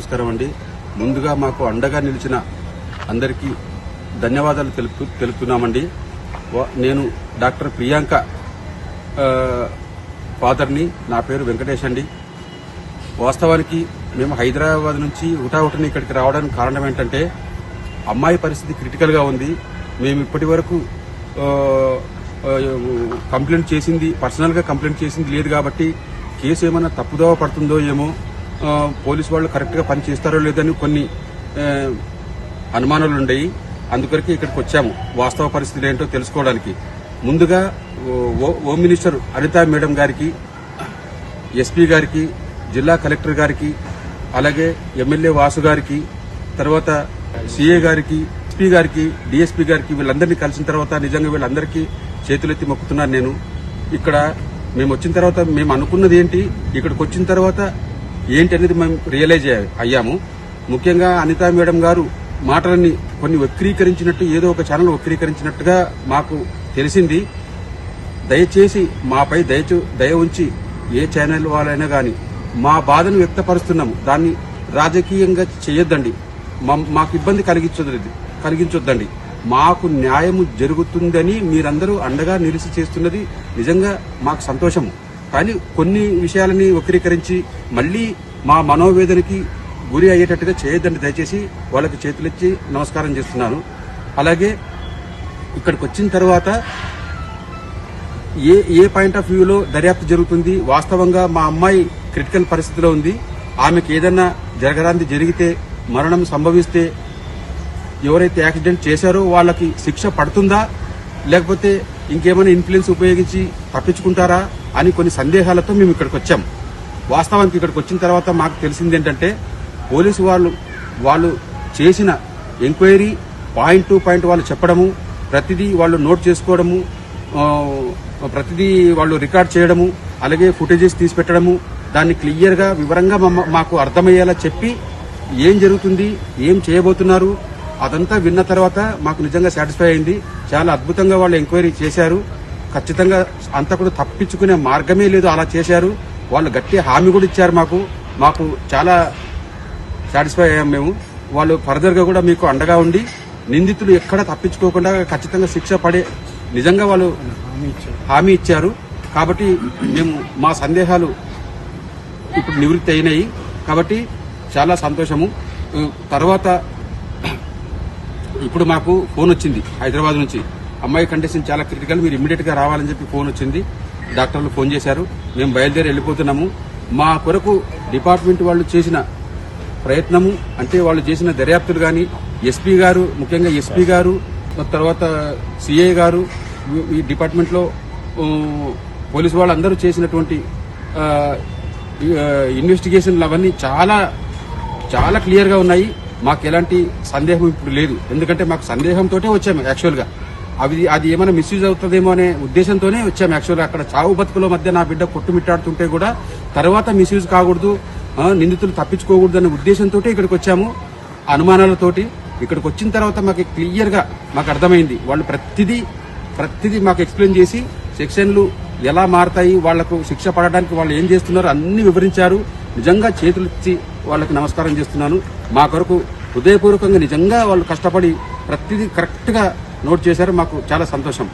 నమస్కారం అండి. ముందుగా మాకు అండగా నిలిచిన అందరికీ ధన్యవాదాలు తెలుపుతున్నామండి. నేను డాక్టర్ ప్రియాంక ఫాదర్ని. నా పేరు వెంకటేష్ అండి. వాస్తవానికి మేము హైదరాబాద్ నుంచి హుటాహుటిని ఇక్కడికి రావడానికి కారణం ఏంటంటే అమ్మాయి పరిస్థితి క్రిటికల్గా ఉంది. మేము ఇప్పటి వరకు కంప్లైంట్ చేసింది, పర్సనల్గా కంప్లైంట్ చేసింది లేదు కాబట్టి కేసు ఏమైనా తప్పుదోవ పడుతుందో ఏమో, పోలీసు వాళ్ళు కరెక్ట్గా పని చేస్తారో లేదని కొన్ని అనుమానాలు ఉండేవి. అందుకొరకు ఇక్కడికి వచ్చాము వాస్తవ పరిస్థితులు ఏంటో తెలుసుకోవడానికి. ముందుగా హోమ్ మినిస్టర్ అనితా మేడం గారికి, ఎస్పీ గారికి, జిల్లా కలెక్టర్ గారికి, అలాగే ఎమ్మెల్యే వాసు గారికి, తర్వాత సీఏ గారికి, ఎస్పీ గారికి, డీఎస్పీ గారికి, వీళ్ళందరినీ కలిసిన తర్వాత నిజంగా వీళ్ళందరికీ చేతులెత్తి మొక్కుతున్నాను. నేను ఇక్కడ మేము వచ్చిన తర్వాత మేము అనుకున్నది ఏంటి, ఇక్కడికి వచ్చిన తర్వాత ఏంటి అనేది మేము రియలైజ్ అయ్యాము. ముఖ్యంగా అనితా మేడం గారు మాటలన్నీ కొన్ని వక్రీకరించినట్టు, ఏదో ఒక ఛానల్ వక్రీకరించినట్టుగా మాకు తెలిసింది. దయచేసి మాపై దయ ఉంచి ఏ ఛానల్ వాళ్ళైనా గాని మా బాధను వ్యక్తపరుస్తున్నాము, దాన్ని రాజకీయంగా చేయొద్దండి, మాకు ఇబ్బంది కలిగించొద్దండి. మాకు న్యాయము జరుగుతుందని మీరందరూ అండగా నిలిచి చేస్తున్నది నిజంగా మాకు సంతోషము. కానీ కొన్ని విషయాలని వక్రీకరించి మళ్లీ మా మనోవేదనకి గురి అయ్యేటట్టుగా చేయొద్దండి. దయచేసి వాళ్ళకి చేతులెత్తి నమస్కారం చేస్తున్నాను. అలాగే ఇక్కడికి వచ్చిన తర్వాత ఏ పాయింట్ ఆఫ్ వ్యూలో దర్యాప్తు జరుగుతుంది, వాస్తవంగా మా అమ్మాయి క్రిటికల్ పరిస్థితిలో ఉంది, ఆమెకు ఏదన్నా జరగరాంది జరిగితే, మరణం సంభవిస్తే ఎవరైతే యాక్సిడెంట్ చేశారో వాళ్ళకి శిక్ష పడుతుందా, లేకపోతే ఇంకేమైనా ఇన్ఫ్లుయెన్స్ ఉపయోగించి తప్పించుకుంటారా అని కొన్ని సందేహాలతో మేము ఇక్కడికి వచ్చాం. వాస్తవానికి ఇక్కడికి వచ్చిన తర్వాత మాకు తెలిసింది ఏంటంటే పోలీసు వాళ్ళు చేసిన ఎంక్వైరీ పాయింట్ టు పాయింట్ వాళ్ళు చెప్పడము, ప్రతిదీ వాళ్ళు నోట్ చేసుకోవడము, ప్రతిదీ వాళ్ళు రికార్డ్ చేయడము, అలాగే ఫుటేజెస్ తీసి పెట్టడము, దాన్ని క్లియర్గా వివరంగా మాకు అర్థమయ్యేలా చెప్పి ఏం జరుగుతుంది, ఏం చేయబోతున్నారు అదంతా విన్న తర్వాత మాకు నిజంగా సాటిస్ఫై అయింది. చాలా అద్భుతంగా వాళ్ళు ఎంక్వైరీ చేశారు. ఖచ్చితంగా అంతా కూడా తప్పించుకునే మార్గమే లేదు, అలా చేశారు. వాళ్ళు గట్టి హామీ కూడా ఇచ్చారు మాకు చాలా సాటిస్ఫై అయ్యాం మేము. వాళ్ళు ఫర్దర్ గా కూడా మీకు అండగా ఉండి నిందితులు ఎక్కడ తప్పించుకోకుండా ఖచ్చితంగా శిక్ష పడే నిజంగా వాళ్ళు హామీ ఇచ్చారు. కాబట్టి మేము మా సందేహాలు ఇప్పుడు నివృత్తి అయినాయి. కాబట్టి చాలా సంతోషము. తర్వాత ఇప్పుడు మాకు ఫోన్ వచ్చింది హైదరాబాద్ నుంచి, అమ్మాయి కండిషన్ చాలా క్రిటికల్, మీరు ఇమ్మీడియట్ గా రావాలని చెప్పి ఫోన్ వచ్చింది. డాక్టర్లు ఫోన్ చేశారు, మేము బయలుదేరి వెళ్ళిపోతున్నాము. మా కొరకు డిపార్ట్మెంట్ వాళ్ళు చేసిన ప్రయత్నము, అంటే వాళ్ళు చేసిన దర్యాప్తులు కానీ, ఎస్పీ గారు, ముఖ్యంగా ఎస్పీ గారు, తర్వాత సిఐ గారు, ఈ డిపార్ట్మెంట్ లో పోలీసు వాళ్ళందరూ చేసినటువంటి ఇన్వెస్టిగేషన్లు అవన్నీ చాలా చాలా క్లియర్ గా ఉన్నాయి. మాకు ఎలాంటి సందేహం ఇప్పుడు లేదు. ఎందుకంటే మాకు సందేహంతో వచ్చాము యాక్చువల్ గా. అది ఏమైనా మిస్యూజ్ అవుతుందేమో అనే ఉద్దేశంతోనే వచ్చాము యాక్చువల్ గా. అక్కడ చావు బతుకుల మధ్య నా బిడ్డ కొట్టుమిట్టాడుతుంటే కూడా తర్వాత మిస్యూజ్ కాకూడదు, నిందితులు తప్పించుకోకూడదు అనే ఉద్దేశంతో ఇక్కడికి వచ్చాము. అనుమానాలతోటి ఇక్కడికి వచ్చిన తర్వాత మాకు క్లియర్ గా మాకు అర్థమైంది. వాళ్ళు ప్రతిదీ మాకు ఎక్స్ప్లెయిన్ చేసి సెక్షన్లు ఎలా మారతాయి, వాళ్లకు శిక్ష పడడానికి వాళ్ళు ఏం చేస్తున్నారు అన్ని వివరించారు. నిజంగా చేతులెత్తి వాళ్ళకి నమస్కారం చేస్తున్నాను. మా కొరకు హృదయపూర్వకంగా నిజంగా వాళ్ళు కష్టపడి ప్రతిదీ కరెక్ట్ గా నోట్ చేశారు. మాకు చాలా సంతోషం.